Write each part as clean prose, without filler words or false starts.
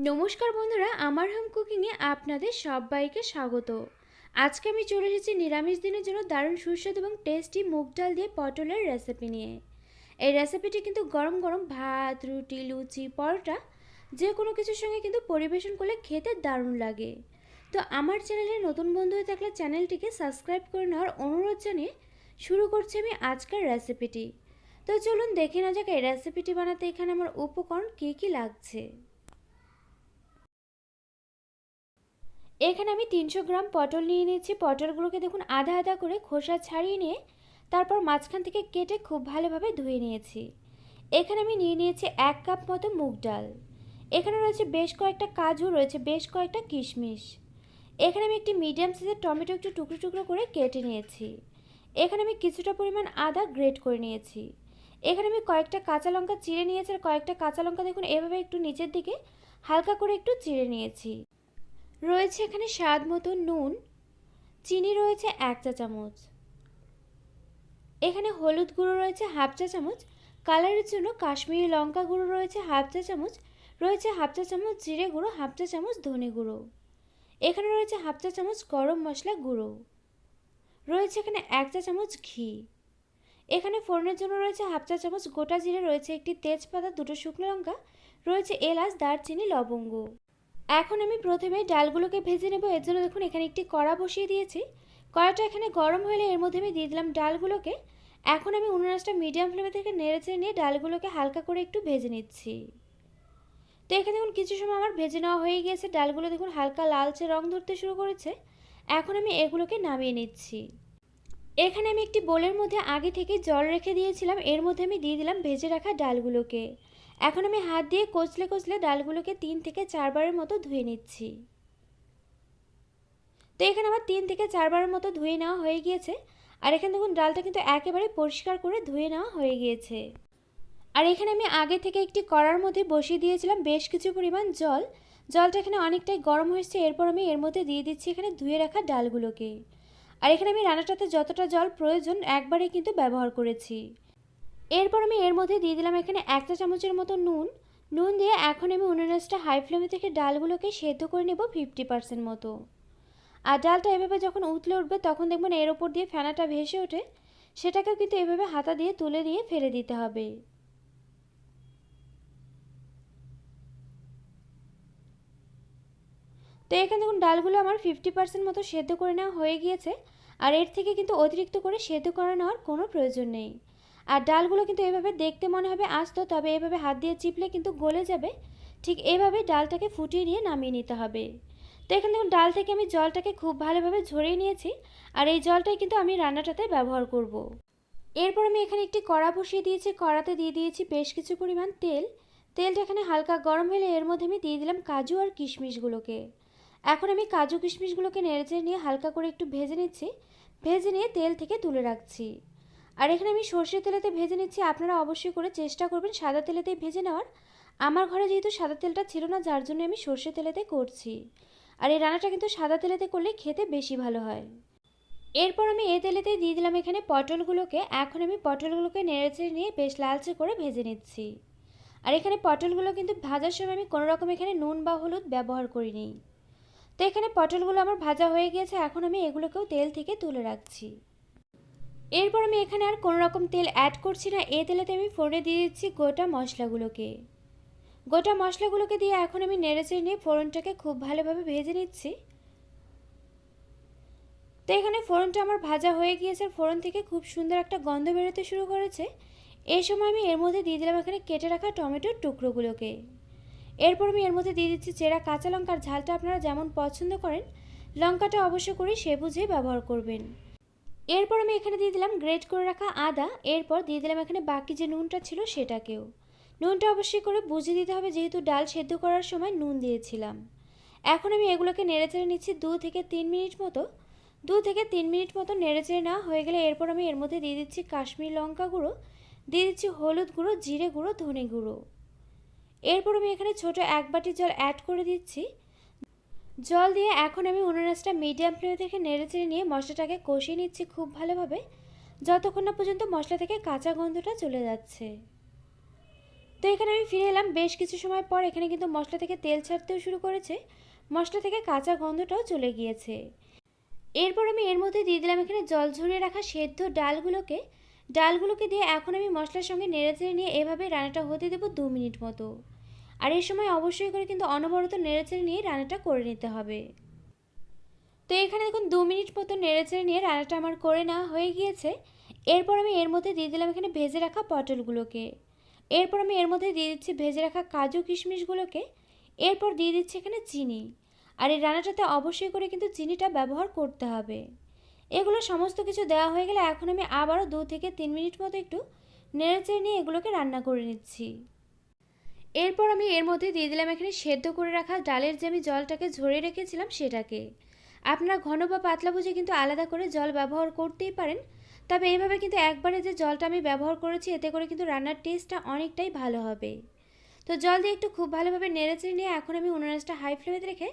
নমস্কার বন্ধুরা, আমার হোম কুকিংয়ে আপনাদের সবাইকে স্বাগত। আজকে আমি চলে এসেছি নিরামিষ দিনের জন্য দারুণ সুস্বাদু এবং টেস্টি মুগ ডাল দিয়ে পটলের রেসিপি নিয়ে। এই রেসিপিটি কিন্তু গরম গরম ভাত, রুটি, লুচি, পরোটা যে কোনো কিছুর সঙ্গে কিন্তু পরিবেশন করলে খেতে দারুণ লাগে। তো আমার চ্যানেলে নতুন বন্ধু হয়ে থাকলে চ্যানেলটিকে সাবস্ক্রাইব করে নেওয়ার অনুরোধ জানিয়ে শুরু করছি আমি আজকের রেসিপিটি। তো চলুন দেখে না যাক এই রেসিপিটি বানাতে এখানে আমার উপকরণ কী কী লাগছে। এখানে আমি 300 গ্রাম পটল নিয়ে নিয়েছি। পটলগুলোকে দেখুন আধা আধা করে খোসা ছাড়িয়ে নিয়ে তারপর মাঝখান থেকে কেটে খুব ভালোভাবে ধুয়ে নিয়েছি। এখানে আমি নিয়ে নিয়েছি 1 কাপ মতো মুগ ডাল। এখানে রয়েছে বেশ কয়েকটা কাজু, রয়েছে বেশ কয়েকটা কিশমিশ। এখানে আমি একটি মিডিয়াম সাইজের টমেটো একটু টুকরো টুকরো করে কেটে নিয়েছি। এখানে আমি কিছুটা পরিমাণ আদা গ্রেট করে নিয়েছি। এখানে আমি কয়েকটা কাঁচা লঙ্কা চিড়ে নিয়েছি, আর কয়েকটা কাঁচা লঙ্কা দেখুন এভাবে একটু নিচের দিকে হালকা করে একটু চিড়ে নিয়েছি। রয়েছে এখানে স্বাদ মতো নুন, চিনি রয়েছে 1 চা চামচ। এখানে হলুদ গুঁড়ো রয়েছে হাফ চা চামচ, কালারের জন্য কাশ্মীরি লঙ্কা গুঁড়ো রয়েছে হাফ চা চামচ, রয়েছে হাফ চা চামচ জিরে গুঁড়ো, হাফ চা চামচ ধনে গুঁড়ো। এখানে রয়েছে হাফ চা চামচ গরম মশলা গুঁড়ো, রয়েছে এখানে 1 চা চামচ ঘি। এখানে ফোড়নের জন্য রয়েছে হাফ চা চামচ গোটা জিরে, রয়েছে একটি তেজপাতা, দুটো শুকনো লঙ্কা, রয়েছে এলাচ, দারচিনি, লবঙ্গ। এখন আমি প্রথমে ডালগুলোকে ভেজে নেব। এর জন্য দেখুন এখানে একটি কড়া বসিয়ে দিয়েছি। কড়াটা এখানে গরম হলে এর মধ্যে আমি দিয়ে দিলাম ডালগুলোকে। এখন আমি উনুন আঁচটা মিডিয়াম ফ্লেমে থেকে নেড়েচেড়ে নিয়ে ডালগুলোকে হালকা করে একটু ভেজে নিচ্ছি। তো এখানে দেখুন কিছু সময় আমার ভেজে নেওয়া হয়ে গিয়েছে। ডালগুলো দেখুন হালকা লালচে রং ধরতে শুরু করেছে। এখন আমি এগুলোকে নামিয়ে নিচ্ছি। এখানে আমি একটি বোলের মধ্যে আগে থেকে জল রেখে দিয়েছিলাম, এর মধ্যে আমি দিয়ে দিলাম ভেজে রাখা ডালগুলোকে। এখন আমি হাত দিয়ে কচলে কচলে ডালগুলোকে 3 থেকে 4 বারের মতো ধুয়ে নিচ্ছি। তো এখানে আমার 3 থেকে 4 বারের মতো ধুয়ে নেওয়া হয়ে গিয়েছে। আর এখানে দেখুন ডালটা কিন্তু একেবারে পরিষ্কার করে ধুয়ে নেওয়া হয়ে গিয়েছে। আর এখানে আমি আগে থেকে একটি কড়ার মধ্যে বসিয়ে দিয়েছিলাম বেশ কিছু পরিমাণ জল। জলটা এখানে অনেকটাই গরম হয়েছে। এরপর আমি এর মধ্যে দিয়ে দিচ্ছি এখানে ধুয়ে রাখা ডালগুলোকে। আর এখানে আমি রান্নাটাতে যতটা জল প্রয়োজন একবারে কিন্তু ব্যবহার করেছি। এরপর আমি এর মধ্যে দিয়ে দিলাম এখানে 1 চা চামচের মতো নুন। নুন দিয়ে এখন আমি উনুন আঁচটা হাই ফ্লেমে থেকে ডালগুলোকে সেদ্ধ করে নেব 50% মতো। আর ডালটা এভাবে যখন উতলে উঠবে তখন দেখবেন এর ওপর দিয়ে ফেনাটা ভেসে ওঠে, সেটাকেও কিন্তু এভাবে হাতা দিয়ে তুলে দিয়ে ফেলে দিতে হবে। তো এখানে দেখুন ডালগুলো আমার 50% মতো সেদ্ধ করে নেওয়া হয়ে গিয়েছে। আর এর থেকে কিন্তু অতিরিক্ত করে সেদ্ধ করে নেওয়ার কোনো প্রয়োজন নেই। আর ডালগুলো কিন্তু এভাবে দেখতে মনে হবে আস্ত, তবে এভাবে হাত দিয়ে চিপলে কিন্তু গলে যাবে। ঠিক এভাবে ডালটাকে ফুটিয়ে নিয়ে নামিয়ে নিতে হবে। তো এখানে দেখুন ডাল থেকে আমি জলটাকে খুব ভালোভাবে ঝরিয়ে নিয়েছি। আর এই জলটাই কিন্তু আমি রান্নাটাতে ব্যবহার করব। এরপর আমি এখানে একটি কড়া বসিয়ে দিয়েছি। কড়াতে দিয়ে দিয়েছি বেশ কিছু পরিমাণ তেল। তেলটা এখানে হালকা গরম হলে এর মধ্যে আমি দিয়ে দিলাম কাজু আর কিশমিশগুলোকে। এখন আমি কাজু কিশমিশগুলোকে নেড়েচেড়ে নিয়ে হালকা করে একটু ভেজে নিচ্ছি। ভেজে নিয়ে তেল থেকে তুলে রাখছি। আর এখানে আমি সর্ষের তেলেতে ভেজে নিচ্ছি। আপনারা অবশ্যই করে চেষ্টা করবেন সাদা তেলেতেই ভেজে নেওয়ার। আমার ঘরে যেহেতু সাদা তেলটা ছিল না, যার জন্য আমি সর্ষের তেলেতে করছি। আর এই রান্নাটা কিন্তু সাদা তেলেতে করলে খেতে বেশি ভালো হয়। এরপর আমি এই তেলেতেই দিয়ে দিলাম এখানে পটলগুলোকে। এখন আমি পটলগুলোকে নেড়েচেড়ে নিয়ে বেশ লালচে করে ভেজে নিচ্ছি। আর এখানে পটলগুলো কিন্তু ভাজার সময় আমি কোনো রকম এখানে নুন বা হলুদ ব্যবহার করিনি। তো এখানে পটলগুলো আমার ভাজা হয়ে গিয়েছে। এখন আমি এগুলোকেও তেল থেকে তুলে রাখছি। এরপর আমি এখানে আর কোনো রকম তেল অ্যাড করছি না। এই তেলেতে আমি ফোড়নে দিয়ে দিচ্ছি গোটা মশলাগুলোকে। গোটা মশলাগুলোকে দিয়ে এখন আমি নেড়েচেড়ে নিয়ে ফোড়নটাকে খুব ভালোভাবে ভেজে নিচ্ছি। তো এখানে ফোড়নটা আমার ভাজা হয়ে গিয়েছে। ফোড়ন থেকে খুব সুন্দর একটা গন্ধ বেরোতে শুরু করেছে। এই সময় আমি এর মধ্যে দিয়ে দিলাম এখানে কেটে রাখা টমেটোর টুকরোগুলোকে। এরপর আমি এর মধ্যে দিয়ে দিচ্ছি চেরা কাঁচা লঙ্কার ঝালটা আপনারা যেমন পছন্দ করেন লঙ্কাটা অবশ্য করে সে বুঝে ব্যবহার করবেন। এরপর আমি এখানে দিয়ে দিলাম গ্রেট করে রাখা আদা। এরপর দিয়ে দিলাম এখানে বাকি যে নুনটা ছিল সেটাকেও। নুনটা অবশ্যই করে বুঝে দিতে হবে, যেহেতু ডাল সেদ্ধ করার সময় নুন দিয়েছিলাম। এখন আমি এগুলোকে নেড়েচেড়ে নিচ্ছি 2 থেকে 3 মিনিট মতো। 2 থেকে 3 মিনিট মতো নেড়েচেড়ে নেওয়া হয়ে গেলে এরপর আমি এর মধ্যে দিয়ে দিচ্ছি কাশ্মীরি লঙ্কা গুঁড়ো, দিয়ে দিচ্ছি হলুদ গুঁড়ো, জিরে গুঁড়ো, ধনে গুঁড়ো। এরপর আমি এখানে ছোট 1 বাটি জল অ্যাড করে দিচ্ছি। জল দিয়ে এখন আমি উনুন আঁচটা মিডিয়াম ফ্লেমে থেকে নেড়েচেড়ে নিয়ে মশলাটাকে কষিয়ে নিচ্ছি খুব ভালোভাবে, যতক্ষণ না পর্যন্ত মশলা থেকে কাঁচা গন্ধটা চলে যাচ্ছে। তো এখানে আমি ফিরে এলাম বেশ কিছু সময় পর। এখানে কিন্তু মশলা থেকে তেল ছাড়তেও শুরু করেছে, মশলা থেকে কাঁচা গন্ধটাও চলে গিয়েছে। এরপর আমি এর মধ্যে দিয়ে দিলাম এখানে জল ঝরিয়ে রাখা সেদ্ধ ডালগুলোকে দিয়ে এখন আমি মশলার সঙ্গে নেড়েচেড়ে নিয়ে এভাবে রান্নাটা হতে দেবো 2 মিনিট মতো। আর এই সময় অবশ্যই করে কিন্তু অনবরত নেড়েচেড়ে নিয়ে রান্নাটা করে নিতে হবে। তো এখানে দেখুন 2 মিনিট মতো নেড়েচেড়ে নিয়ে রান্নাটা আমার করে নেওয়া হয়ে গিয়েছে। এরপর আমি এর মধ্যে দিয়ে দিলাম এখানে ভেজে রাখা পটলগুলোকে। এরপর আমি এর মধ্যে দিয়ে দিচ্ছি ভেজে রাখা কাজু কিশমিশগুলোকে। এরপর দিয়ে দিচ্ছি এখানে চিনি। আর এই রান্নাটাতে অবশ্যই করে কিন্তু চিনিটা ব্যবহার করতে হবে। এগুলো সমস্ত কিছু দেওয়া হয়ে গেলে এখন আমি আবারও 2 থেকে 3 মিনিট মতো একটু নেড়েচেড়ে নিয়ে এগুলোকে রান্না করে নিচ্ছি। এরপর আমি এর মধ্যে দিয়ে দিলাম এখানে সেদ্ধ করে রাখা ডালের যে আমি জলটাকে ঝরিয়ে রেখেছিলাম সেটাকে। আপনারা ঘন বা পাতলা বুঝে কিন্তু আলাদা করে জল ব্যবহার করতেই পারেন, তবে এইভাবে কিন্তু একবারে যে জলটা আমি ব্যবহার করেছি এতে করে কিন্তু রান্নার টেস্টটা অনেকটাই ভালো হবে। তো জল দিয়ে একটু খুব ভালোভাবে নেড়েচেড়ে নিয়ে এখন আমি উনুনটা হাই ফ্লেমে রেখে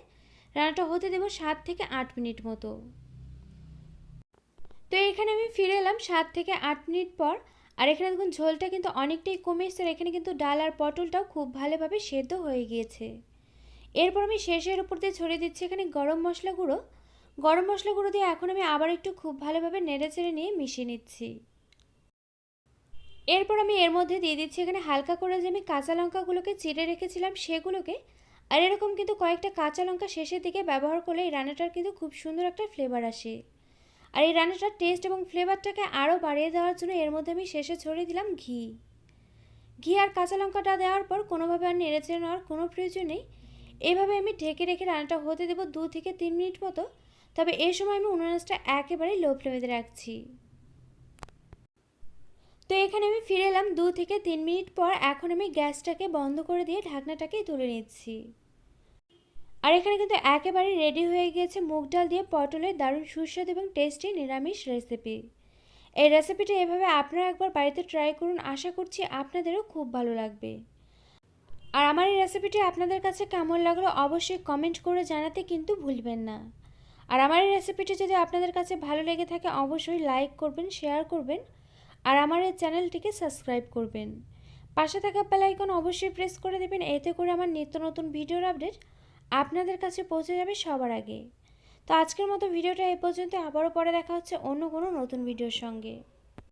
রান্নাটা হতে দেবো 7 থেকে 8 মিনিট মতো। তো এখানে আমি ফিরে এলাম 7 থেকে 8 মিনিট পর। আর এখানে দেখুন ঝোলটা কিন্তু অনেকটাই কমে এসছে, আর এখানে কিন্তু ডাল আর পটলটাও খুব ভালোভাবে সেদ্ধ হয়ে গিয়েছে। এরপর আমি শেষের উপর দিয়ে ছড়িয়ে দিচ্ছি এখানে গরম মশলা গুঁড়ো দিয়ে এখন আমি আবার একটু খুব ভালোভাবে নেড়েচেড়ে নিয়ে মিশিয়ে নিচ্ছি। এরপর আমি এর মধ্যে দিয়ে দিচ্ছি এখানে হালকা করে যে আমি কাঁচা লঙ্কাগুলোকে চিড়ে রেখেছিলাম সেগুলোকে। আর এরকম কিন্তু কয়েকটা কাঁচা লঙ্কা শেষের দিকে ব্যবহার করলে এই রান্নাটার কিন্তু খুব সুন্দর একটা ফ্লেভার আসে। আর এই রান্নাটার টেস্ট এবং ফ্লেভারটাকে আরও বাড়িয়ে দেওয়ার জন্য এর মধ্যে আমি শেষে ছড়িয়ে দিলাম ঘি আর কাঁচা লঙ্কাটা দেওয়ার পর কোনোভাবে আর নেড়েচেড়ে নেওয়ার কোনো প্রয়োজন নেই। এভাবে আমি ঢেকে রেখে রান্নাটা হতে দেবো 2 থেকে 3 মিনিট মতো। তবে এই সময় আমি উনুনটা একেবারেই লো ফ্লেমে রাখছি। তো এখানে আমি ফিরে এলাম 2 থেকে 3 মিনিট পর। এখন আমি গ্যাসটাকে বন্ধ করে দিয়ে ঢাকনাটাকে তুলে নিচ্ছি। আর এখানে কিন্তু একেবারে রেডি হয়ে গিয়েছে মুগ ডাল দিয়ে পটলের দারুণ সুস্বাদু এবং টেস্টি নিরামিষ রেসিপি। এই রেসিপিটা এভাবে আপনারা একবার বাড়িতে ট্রাই করুন, আশা করছি আপনাদেরও খুব ভালো লাগবে। আর আমার এই রেসিপিটি আপনাদের কাছে কেমন লাগলো অবশ্যই কমেন্ট করে জানাতে কিন্তু ভুলবেন না। আর আমার এই রেসিপিটি যদি আপনাদের কাছে ভালো লেগে থাকে অবশ্যই লাইক করবেন, শেয়ার করবেন আর আমার এই চ্যানেলটিকে সাবস্ক্রাইব করবেন। পাশে থাকা বেল আইকন অবশ্যই প্রেস করে দেবেন, এতে করে আমার নিত্য নতুন ভিডিওর আপডেট আপনাদের কাছে পৌঁছে যাবে সবার আগে। তো আজকের মতো ভিডিওটা এই পর্যন্ত, আবারও পরে দেখা হচ্ছে অন্য কোনো নতুন ভিডিওর সঙ্গে।